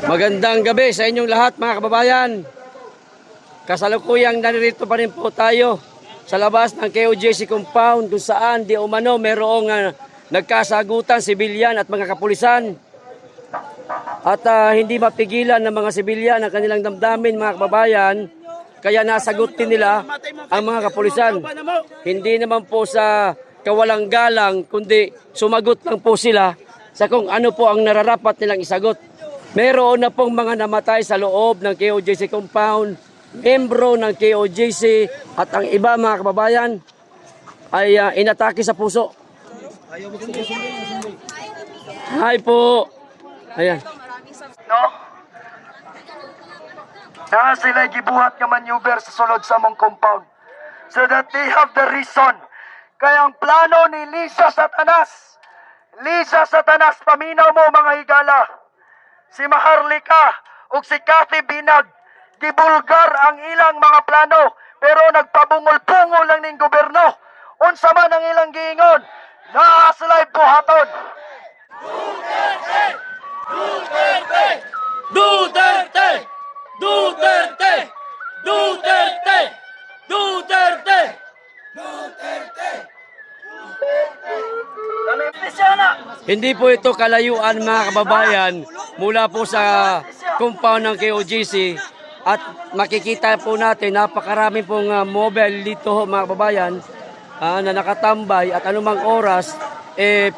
Magandang gabi sa inyong lahat mga kababayan. Kasalukuyang naririto pa rin po tayo sa labas ng KOJC compound kung saan di umano merong nagkasagutan sibilyan at mga kapulisan. At hindi mapigilan ng mga sibilyan ang kanilang damdamin mga kababayan. Kaya nasagot din nila ang mga kapulisan. Hindi naman po sa kawalang galang kundi sumagot lang po sila sa kung ano po ang nararapat nilang isagot. Meron na pong mga namatay sa loob ng KOJC compound, membro ng KOJC at ang iba mga kababayan ay inatake sa puso. Hi po. Ayan. No? Na sila gibuhat nga maneuver sa sulod sa mong compound. So that they have the reason. Kaya ang plano ni Lisa Satanas, paminaw mo mga higala. Si Maharlika ug si Kathy Binag, gibulgar ang ilang mga plano, pero nagpabungol-pungol lang ning gobyerno. Unsa man ang ilang giingon, naa sila'y buhaton. Duterte! Duterte! Duterte! Duterte! Duterte! Duterte! Hindi po ito kalayuan mga kababayan mula po sa compound ng KOJC at makikita po natin napakarami pong mobile dito mga kababayan na nakatambay at anumang oras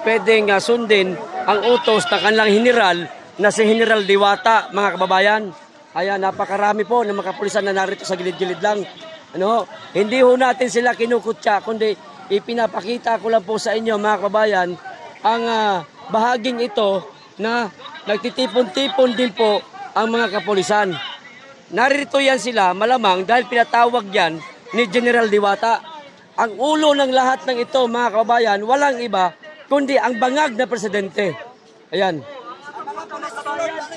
pwedeng sundin ang utos ng kanilang general na si General Diwata mga kababayan. Ayan, napakarami po ng mga kapulisan na narito sa gilid-gilid lang. Hindi ho natin sila kinukutya kundi ipinapakita ko lang po sa inyo mga kababayan ang bahaging ito na nagtitipon-tipon din po ang mga kapulisan. Narito yan sila malamang dahil pinatawag yan ni General Diwata. Ang ulo ng lahat ng ito mga kababayan walang iba kundi ang bangag na presidente. Ayan.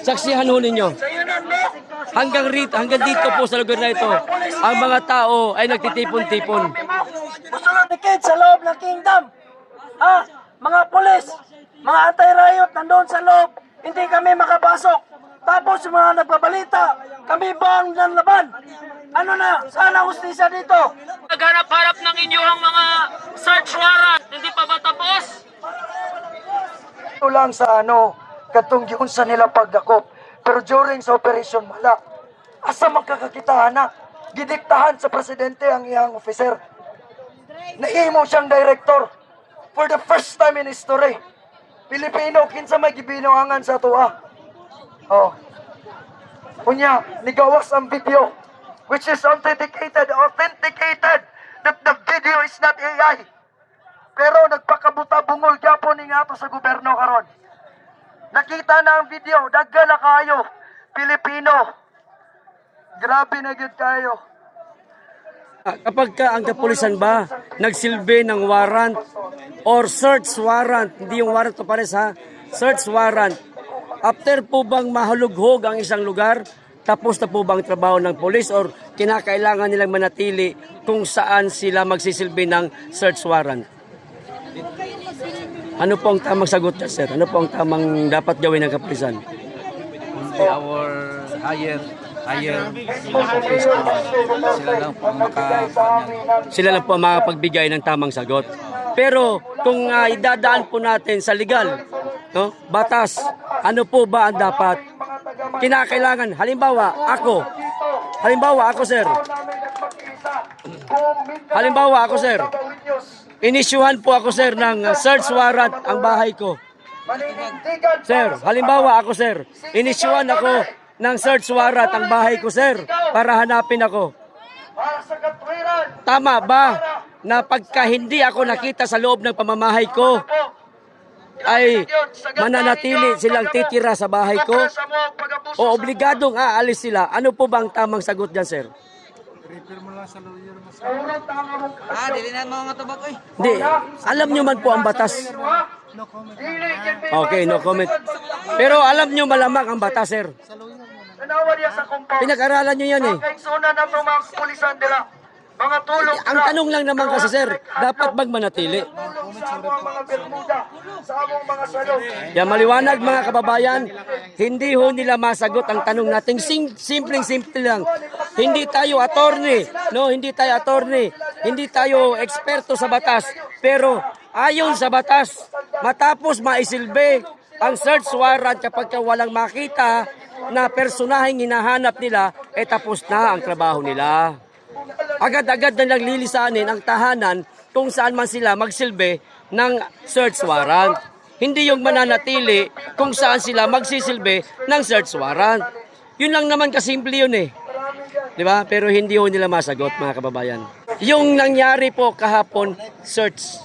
Saksihan ho ninyo. Hanggang dito po sa lugar na ito, ang mga tao ay nagtitipon-tipon. Musulong dikit sa loob ng kingdom. Mga pulis, mga anti-riot nandoon sa loob, hindi kami makapasok. Tapos yung mga nagbabalita, kami ba ang nanlaban? Ano na, saan ang hustisya dito? Nagharap-harap ng inyong mga search warrant, hindi pa ba tapos? Ito lang sa katong giunsa nila pagdakop. Pero during sa operation wala. Asa magkakakitahan na? Gidiktahan sa presidente ang iyang officer. Nahimo siyang director. For the first time in history. Pilipino, kinsa may gibinoangan sa tuwa. Kunya, nigawas ang video. Which is authenticated that the video is not AI. Pero nagpakabuta bungol gyapon ning ato sa gobyerno karon. Nakita na ang video, daggala kayo, Pilipino. Grabe na gid kayo. Kapag ang kapulisan ba nagsilbi ng warrant or search warrant, hindi yung warrant to pares ha, search warrant, after po bang mahalughog ang isang lugar, tapos na po bang trabaho ng polis or kinakailangan nilang manatili kung saan sila magsisilbi ng search warrant? Ano po ang tamang sagot niya, sir? Ano po ang tamang dapat gawin ng kapulisan? Our higher office sila lang po ang makapagbigay ng tamang sagot. Pero kung idadaan po natin sa legal, batas, ano po ba ang dapat kinakailangan? Halimbawa ako sir, inisyuhan po ako sir ng search warrant ang bahay ko. Sir, halimbawa ako sir, inisyuhan ako ng search warrant ang bahay ko sir para hanapin ako. Tama ba na pagka hindi ako nakita sa loob ng pamamahay ko ay mananatili silang titira sa bahay ko o obligadong aalis sila? Ano po bang tamang sagot dyan sir? Refer mo lang sa lawyer mo. Dili na mga tubak oy. Hindi, alam nyo man po ang batas. No comment. Okay, no comment. Pero alam nyo malamang ang batas sir. Tanawa niya sa compound. Pinag-aralan nyo yan eh. Kay suna na itong mga pulisan nila. mga tulong Ang tanong lang naman kasi sir, dapat bang manatili? sa among mga bermuda, sa among mga salong. Kaya maliwanag mga kababayan, hindi ho nila masagot ang tanong natin. Simpleng-simple lang. Hindi tayo attorney, no? Hindi tayo attorney. Hindi tayo eksperto sa batas. Pero ayon sa batas, matapos maisilbi ang search warrant kapag walang makita na personaheng hinahanap nila, tapos na ang trabaho nila. Agad-agad na naglilisanin ang tahanan kung saan man sila magsilbi ng search warrant. Hindi yung mananatili kung saan sila magsisilbi ng search warrant. Yun lang naman kasimple yun eh. Di ba? Pero hindi ho nila masagot mga kababayan. Yung nangyari po kahapon, search.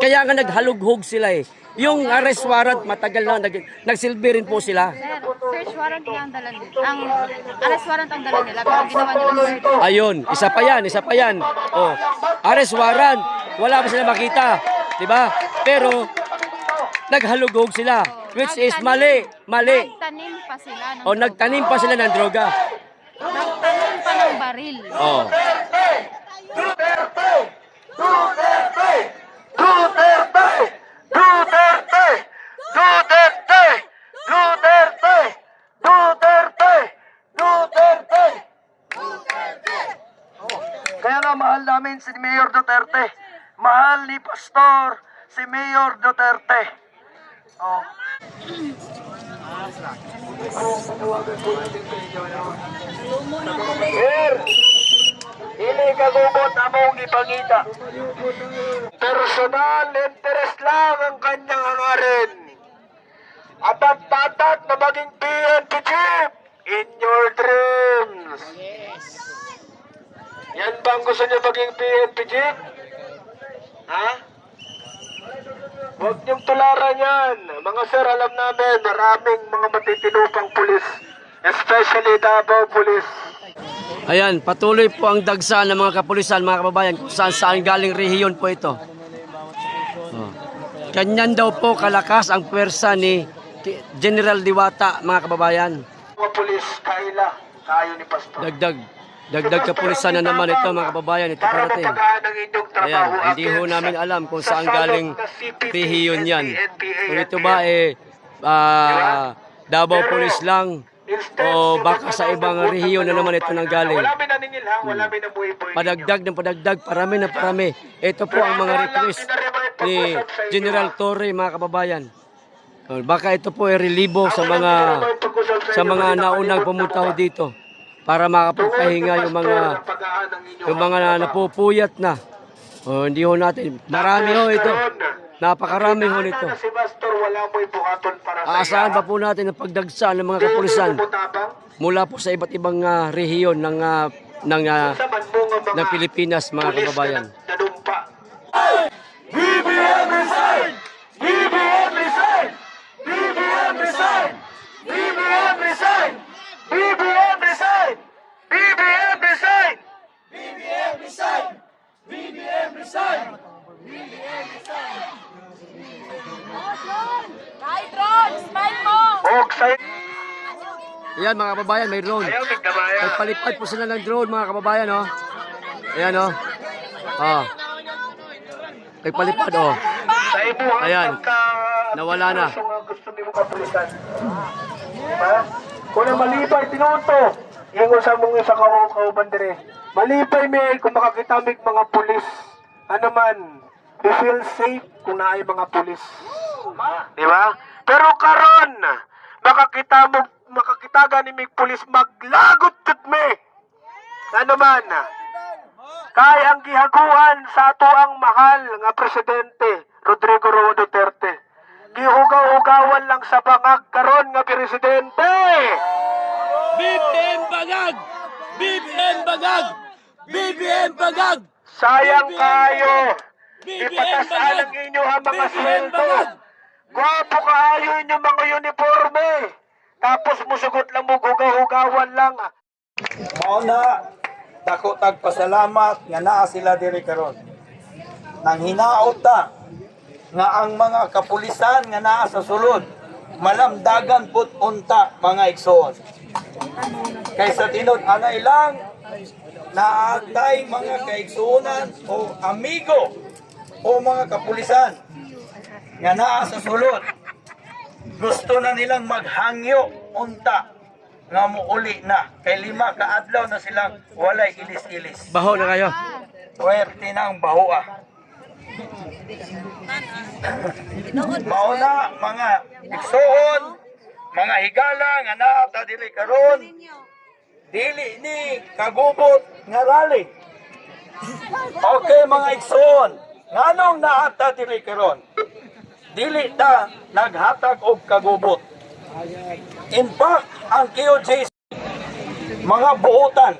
Kaya nga naghalughog sila eh. Yung arrest warrant, matagal na, nagsilbi rin po sila. Sir, search warrant nga ang dala nila. Ang arrest warrant ang dala nila, pero ginawa nila search. Ayun, isa pa yan. Oh, arrest warrant, wala pa sila makita. Di ba? Pero, naghalughog sila. Which is mali. Nagtanim pa sila ng O, nagtanim pa sila ng droga. Nagtanim pa ng baril. Oh. Duterte! Duterte! Duterte! Duterte! Duterte! Duterte! Duterte! Duterte! Kaya nga mahal namin si Mayor Duterte. Mahal ni Pastor si Mayor Duterte. Oh. Sir, hindi kagubot among ipangita. Personal interest lang ang kanyang hangarin. Atat-tatat na maging PNP chief in your dreams. Yan bang gusto niyo maging PNP chief? Ha? Huwag niyong tularan yan. Mga sir, alam namin, maraming mga matitinupang pulis. Especially Davao Police. Ayan, patuloy po ang dagsaan ng mga kapulisan, mga kababayan, kung saan galing rehiyon po ito. Oh. Ganyan daw po kalakas ang pwersa ni General Diwata, mga kababayan. Mga pulis, kayo ni Pastor. Dagdag kapulisan na naman ito, mga kababayan. Ito Para parating. mapagaan ang inyong trabaho. Ayan, hindi ho namin alam kung saan galing rehiyon yan. Kung ito ba Davao Police lang o baka sa ibang rehiyon na naman ito nang galing. Wala minaningil ha, wala minabuhi-buhi. Padagdag ng padagdag, parami na parami. Ito po ang mga request ni General Torre, mga kababayan. Baka ito po ay relibo sa mga naunang pumunta ho dito para makapagpahinga yung mga napupuyat na. Hindi ho natin. Marami ho ito. Napakarami ho nito. Si Pastor, wala mo'y buhaton para sa Aasahan pa po natin ang pagdagsaan ng mga kapulisan mula po sa iba't ibang rehiyon ng Pilipinas, mga kababayan. Nadumpa. BBM resign! BBM resign! BBM resign! BBM resign! BBM resign! BBM resign! BBM resign! BBM resign! Kahit Ron, smile mo! Og sa Ayan, mga kababayan, may drone. ayaw nagdamaya. Nagpalipad po sila ng drone, mga kababayan, oh. Ayan, oh. Oh. Nagpalipad, oh. Sa imuhang Ayan. Nawala na. Gusto ni mo kapulisan. Diba? Kung na malipay, tinunto. Ingon sa mong isa kauban dire. Malipay may kung makakita mig mga pulis. Ano man, you feel safe kung naay mga pulis. Diba? Pero karon, makakita gani mig pulis maglagot tud me. Ano man, kay ang gihaguan sa ato ang mahal nga presidente Rodrigo Roa Duterte. Gihugaw-hugawan lang sa bangag karon nga presidente. BBM Bagag! BBM Bagag! BBM Bagag! Sayang kayo. BBM Ipatasan ang inyo ang mga BBM sweldo. Bagag! Gwapo kaayo inyo mga uniforme. Tapos musugot lang mo hugaw-hugawan lang. Mao na dako tagpasalamat nga naa sila diri karon. Nang hinaot ta nga ang mga kapulisan nga naa sa sulod malamdagan pud unta mga igsoon. Kaysa tinod ana ilang na atay mga kaigsunan o amigo o mga kapulisan nga naa sa sulod. Gusto na nilang maghangyo unta nga muuli na. Kay 5 ka adlaw na silang walay ilis-ilis. Baho na kayo. Swerte na ang bahua. Mauna mga iksoon, mga higala nga naa ta dili karon. Dili ni kagubot nga rally. Okay mga iksoon, nganong naa ta dili karon? Dili ta naghatag og kagubot. In fact, ang QJC mga buutan